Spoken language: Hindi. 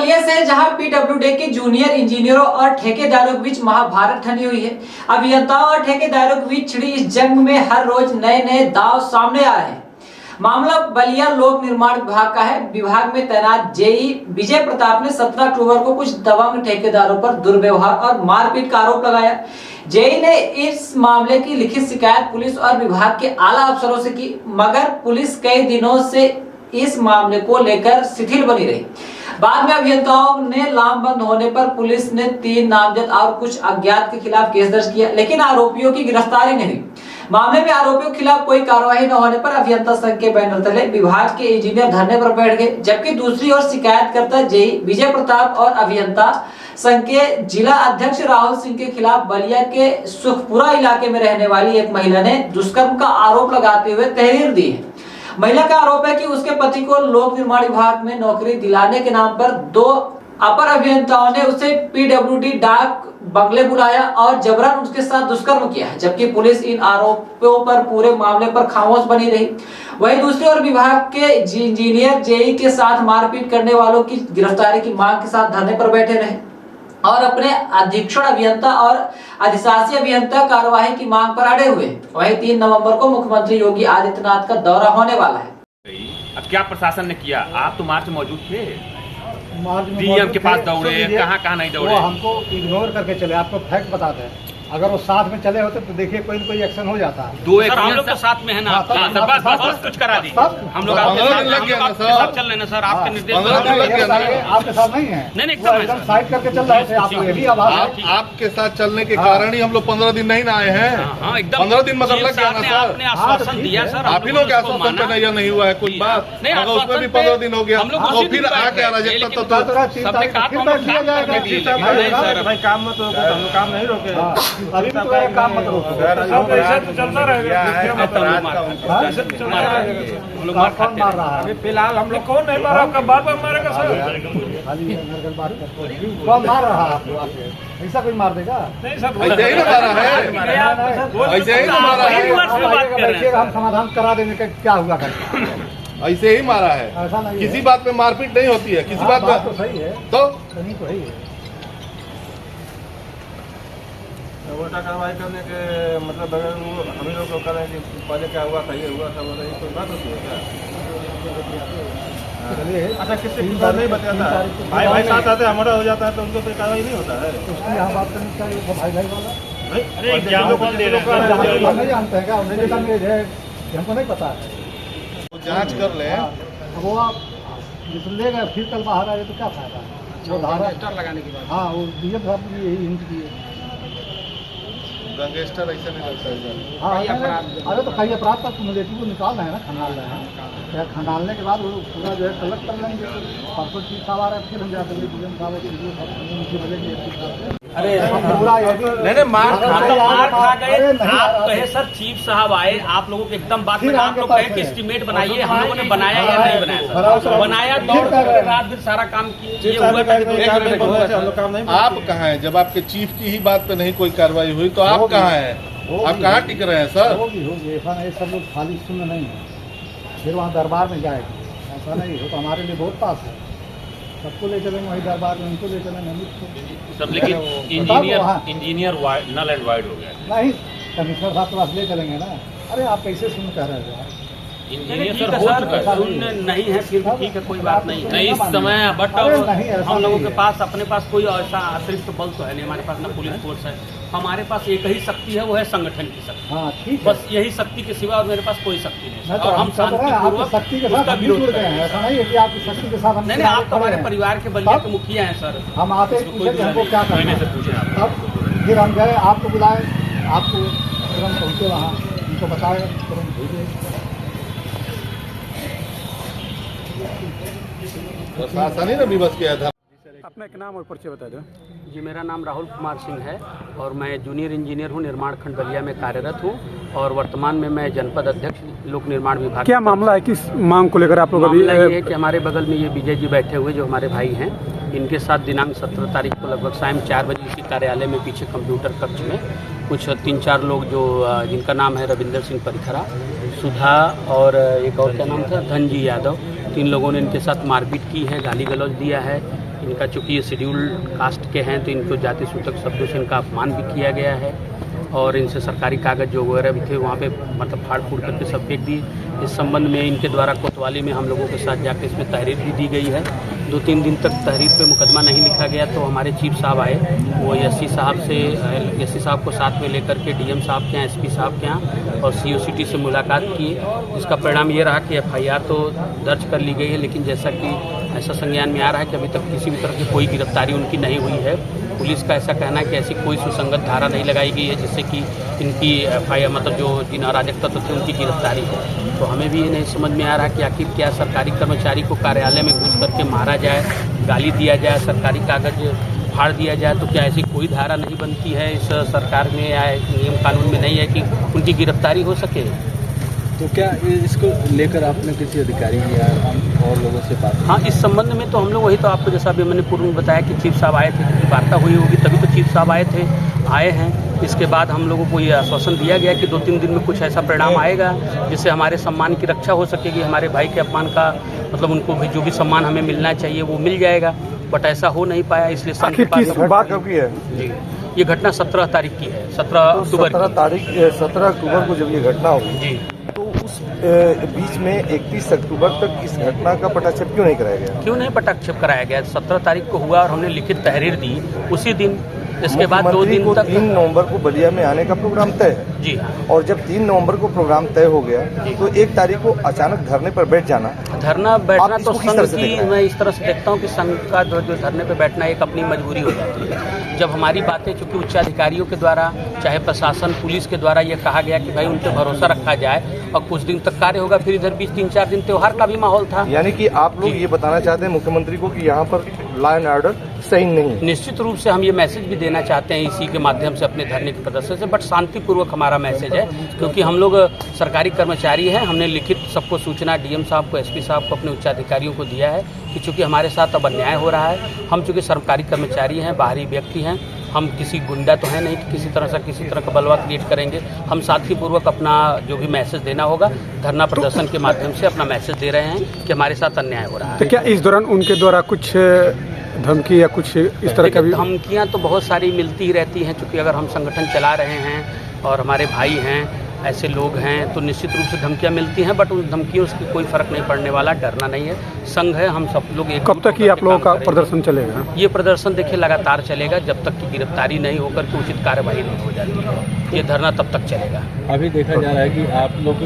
बलिया से जहां पीडब्ल्यूडी के जूनियर इंजीनियरों और ठेकेदारों के बीच महाभारत ठनी हुई है। अभियंताओं और ठेकेदारों के बीच छिड़ी इस जंग में हर रोज नए नए दांव सामने आ रहे हैं। मामला बलिया लोक निर्माण विभाग का है। विभाग में तैनात जेई विजय प्रताप ने 17 अक्टूबर को कुछ दबंग ठेकेदारों पर दुर्व्यवहार और मारपीट का आरोप लगाया। जेई ने इस मामले की लिखित शिकायत पुलिस और विभाग के आला अफसरों से की, मगर पुलिस कई दिनों से इस मामले को लेकर शिथिल बनी रही। बाद में अभियंताओं ने लामबंद होने पर पुलिस ने 3 नामजद और कुछ अज्ञात के खिलाफ केस दर्ज किया, लेकिन आरोपियों की गिरफ्तारी नहीं हुई। मामले में आरोपियों के खिलाफ कोई कार्रवाई न होने पर अभियंता संघ के बैनर तले विभाग के इंजीनियर धरने पर बैठ गए, जबकि दूसरी ओर शिकायतकर्ता जेई विजय प्रताप और अभियंता संघ के जिला अध्यक्ष राहुल सिंह के खिलाफ बलिया के सुखपुरा इलाके में रहने वाली एक महिला ने दुष्कर्म का आरोप लगाते हुए तहरीर दी है। महिला का आरोप है कि उसके पति को लोक निर्माण विभाग में नौकरी दिलाने के नाम पर 2 अपर अभियंताओं ने उसे पीडब्ल्यूडी डाक बंगले बुलाया और जबरन उसके साथ दुष्कर्म किया है, जबकि पुलिस इन आरोपों पर पूरे मामले पर खामोश बनी रही। वहीं दूसरी ओर विभाग के इंजीनियर जेई के साथ मारपीट करने वालों की गिरफ्तारी की मांग के साथ धरने पर बैठे रहे और अपने अधीक्षण अभियंता और अधिशासी अभियंता कार्यवाही की मांग पर अड़े हुए। वहीं 3 नवंबर को मुख्यमंत्री योगी आदित्यनाथ का दौरा होने वाला है। अब क्या प्रशासन ने किया? आप तो मार्च में मौजूद थे, डीएम के पास दौड़े, कहाँ नहीं दौड़े? वो हमको इग्नोर करके चले। आपको फैक्ट बताते हैं, अगर वो साथ में चले होते तो देखिए कोई न कोई एक्शन हो जाता है। 2 हम लोग तो साथ में है ना, बस कुछ करा दी। हम लोग आपके साथ चल रहे ना सर, आपके निर्देश आपके साथ नहीं है। नहीं एकदम साइड करके चल रहे थे। आपको ये भी आवाज है, आपके साथ चलने के कारण ही हम लोग 15 दिन नहीं आए हैं। 15 दिन मतलब लग गया ना सर। आपने आश्वासन दिया सर, आप ही लोग के आश्वासन पे नहीं हुआ है कुछ बात, अगर उसमें भी 15 दिन हो गया तो फिर आके अराजकता तो काम में तो काम नहीं रोके। अभी भी काम मत रोको, ऐसे तो चलता रहेगा। कौन मार रहा है? अभी फिलहाल हम लोग कौन नहीं मारा, आपका बार मारेगा सर। कौन मार रहा है आपको? ऐसा कोई मार देगा? नहीं सर, ऐसे ही मारा है, ऐसे ही मारा है। हम समाधान करा देंगे कि क्या हुआ करके। ऐसे ही मारा है, ऐसा नहीं, किसी बात पे मारपीट नहीं होती है, किसी बात तो सही है, तो सही तो है। उल्टा कार्रवाई करने के मतलब अगर वो हम लोग को करें कि पहले क्या हुआ था, ये हुआ था, वो कोई बात होती है क्या? अच्छा, किससे नहीं बताता है? भाई साथ आते हमारा हो जाता है तो उनको कोई कार्रवाई नहीं होता है। उसकी यहाँ बात करनी चाहिए भाई वाला। अरे क्या लोग नहीं जानते हैं क्या? उनके सामने हमको नहीं पता है। जांच कर ले। वो आप जिस ले गए फिर कल बाहर आए तो क्या फायदा? वो धारा लगाने की बात। हाँ, वो डीएम साहब की यही हिंट की है। गैंगस्टर ऐसा नहीं लगता है। हाँ, अरे तो कई अपराध का क्युमुलेटिव को निकाल रहे हैं ना, खंगाल रहे हैं। खंगालने के बाद वो पूरा जो है कलेक्ट कर लेंगे। परसों चीफ साहब आ रहे हैं, फिर हम जाकर डीएम साहब अरे नहीं मार खा गए। आप कहे सर चीफ साहब आए, आप लोगों के एकदम बात में आप लोग कहे कि एस्टीमेट बनाइए, हम लोगों ने बनाया या नहीं बनाया? बनाया, दौड़ करके रात दिन सारा काम किए। आप कहाँ हैं जब आपके चीफ की ही बात पे नहीं कोई कार्रवाई हुई तो आप कहाँ हैं? आप कहाँ टिक रहे हैं सर? होगी ऐसा नहीं, सब लोग खाली सुन नहीं है, फिर वहाँ दरबार में जाएगी। ऐसा नहीं हो तो हमारे लिए बहुत पास है, सबको ले चलेंगे वही दरबार में, उनको ले चलेंगे सब। लेकिन इंजीनियर नल एंड वाइड हो गया। नहीं, कमिश्नर साहब के पास ले चलेंगे ना। अरे आप कैसे सुन कह रहे हो? इंजीनियर सर हो चुका है, नहीं है फिर ठीक है, कोई बात नहीं है इस समय। बट हम लोगों के पास अपने पास कोई ऐसा अतिरिक्त बल तो है नहीं, हमारे पास ना पुलिस फोर्स है। हमारे पास एक ही शक्ति है, वो है संगठन की शक्ति। हाँ, ठीक, बस यही शक्ति के सिवा और मेरे पास कोई शक्ति नहीं। और हम शांतिपूर्वक शक्ति के साथ विरोध कर रहे हैं। ऐसा नहीं है कि आपकी शक्ति के साथ हम नहीं, आप तो हमारे परिवार के बलिया के मुखिया हैं सर। हम आते ही पूछे कि हमको क्या करना है, पूछे तब फिर हम गए, आपको बुलाए, आपको तुरंत पहुँचे वहाँ, उनको बताए, तुरंत भेजे। प्रशासन ही ना विवश किया था। अपना एक नाम और परिचय बता दो। जी, मेरा नाम राहुल कुमार सिंह है और मैं जूनियर इंजीनियर हूँ, निर्माण खंड बलिया में कार्यरत हूँ और वर्तमान में मैं जनपद अध्यक्ष लोक निर्माण विभाग। क्या मामला है, किस मांग को लेकर आप लोग अभी? मामला ये है कि हमारे बगल में ये विजय जी बैठे हुए जो हमारे भाई हैं, इनके साथ दिनांक 17 तारीख को लगभग शाम 4 बजे इसी कार्यालय में पीछे कंप्यूटर कक्ष में कुछ 3-4 लोग जो जिनका नाम है रविंदर सिंह परिखरा, सुधा और एक और क्या नाम था, धनजी यादव, 3 लोगों ने इनके साथ मारपीट की है, गाली गलौज दिया है इनका चूँकि ये शेड्यूल्ड कास्ट के हैं तो इनको जाति सूचक शब्दों से इनका अपमान भी किया गया है और इनसे सरकारी कागज जो वगैरह भी थे वहाँ पे मतलब फाड़ फूड़ करके सब फेंक दिए। इस संबंध में इनके द्वारा कोतवाली में हम लोगों के साथ जाकर इसमें तहरीर भी दी गई है। 2-3 दिन तक तहरीर पे मुकदमा नहीं लिखा गया तो हमारे चीफ साहब आए, वो एससी साहब को साथ में लेकर के डीएम साहब के यहाँ, एसपी साहब के यहाँ और सीओसीटी से मुलाकात किए, जिसका परिणाम ये रहा कि एफआईआर तो दर्ज कर ली गई है, लेकिन जैसा कि ऐसा संज्ञान में आ रहा है कि अभी तक किसी भी तरह की कोई गिरफ्तारी उनकी नहीं हुई है। पुलिस का ऐसा कहना है कि ऐसी कोई सुसंगत धारा नहीं लगाई गई है जिससे कि इनकी एफआईआर मतलब जो जिन अराजक तत्व थे उनकी गिरफ्तारी हो। तो हमें भी ये नहीं समझ में आ रहा कि आखिर क्या सरकारी कर्मचारी को कार्यालय में घुस करके मारा जाए, गाली दिया जाए, सरकारी कागज फाड़ दिया जाए, तो क्या ऐसी कोई धारा नहीं बनती है इस सरकार में या नियम कानून में नहीं है कि उनकी गिरफ्तारी हो सके? तो क्या इसको लेकर आपने किसी अधिकारी या और लोगों से बात? हाँ, इस संबंध में तो हम लोग वही तो आपको जैसा अभी मैंने पूर्व में बताया कि चीफ साहब आए थे, क्योंकि वार्ता हुई होगी तभी तो चीफ साहब आए हैं। इसके बाद हम लोगों को ये आश्वासन दिया गया कि 2-3 दिन में कुछ ऐसा परिणाम आएगा जिससे हमारे सम्मान की रक्षा हो सकेगी, हमारे भाई के अपमान का मतलब उनको भी जो भी सम्मान हमें मिलना चाहिए वो मिल जाएगा, बट ऐसा हो नहीं पाया। इसलिए बात कब की है जी, ये घटना 17 तारीख की है, 17 अक्टूबर की। 17 अक्टूबर को जब ये घटना हुई जी, तो उस बीच में 31 अक्टूबर तक इस घटना का पटाक्षेप क्यों नहीं कराया गया? क्यों नहीं पटाक्षेप कराया गया? 17 तारीख को हुआ और हमने लिखित तहरीर दी उसी दिन। इसके बाद 2 दिन तक 3 नवंबर को बलिया में आने का प्रोग्राम तय है जी हाँ। और जब 3 नवंबर को प्रोग्राम तय हो गया तो 1 तारीख को अचानक धरने पर बैठ जाना, धरना बैठना तो किस तरह संघ से की देख रहे हैं? मैं इस तरह से देखता हूँ कि संघ का जो धरने पे बैठना एक अपनी मजबूरी हो जाती है। जब हमारी बातें चूँकि उच्चाधिकारियों के द्वारा चाहे प्रशासन पुलिस के द्वारा ये कहा गया कि भाई उन पर भरोसा रखा जाए और कुछ दिन तक कार्य होगा, फिर इधर बीच 3-4 दिन त्योहार का भी माहौल था। यानी कि आप लोग ये बताना चाहते हैं मुख्यमंत्री को कि यहाँ पर लॉ एंड ऑर्डर सही नहीं? निश्चित रूप से हम ये मैसेज भी देना चाहते हैं इसी के माध्यम से अपने धरने के प्रदर्शन से, बट शांतिपूर्वक हमारा मैसेज है क्योंकि हम लोग सरकारी कर्मचारी हैं। हमने लिखित सबको सूचना डीएम साहब को, एसपी साहब को, अपने उच्चाधिकारियों को दिया है कि चूँकि हमारे साथ अब अन्याय हो रहा है, हम चूँकि सरकारी कर्मचारी हैं, बाहरी व्यक्ति हैं, हम किसी गुंडा तो है नहीं कि किसी तरह का बलवा क्रिएट करेंगे। हम साथीपूर्वक अपना जो भी मैसेज देना होगा धरना प्रदर्शन के माध्यम से अपना मैसेज दे रहे हैं कि हमारे साथ अन्याय हो रहा है। तो क्या इस दौरान उनके द्वारा कुछ धमकी या कुछ इस तरह का भी? धमकियाँ तो बहुत सारी मिलती ही रहती हैं, क्योंकि अगर हम संगठन चला रहे हैं और हमारे भाई हैं, ऐसे लोग हैं, तो निश्चित रूप से धमकियाँ मिलती हैं, बट उन धमकियों से कोई फर्क नहीं पड़ने वाला, डरना नहीं है। संघ है, हम सब लोग एक। कब तक ये आप लोगों का प्रदर्शन चलेगा? ये प्रदर्शन देखिए लगातार चलेगा जब तक कि गिरफ्तारी नहीं होकर के उचित कार्यवाही नहीं हो जाती है। ये धरना तब तक चलेगा। अभी देखा जा रहा है कि आप लोग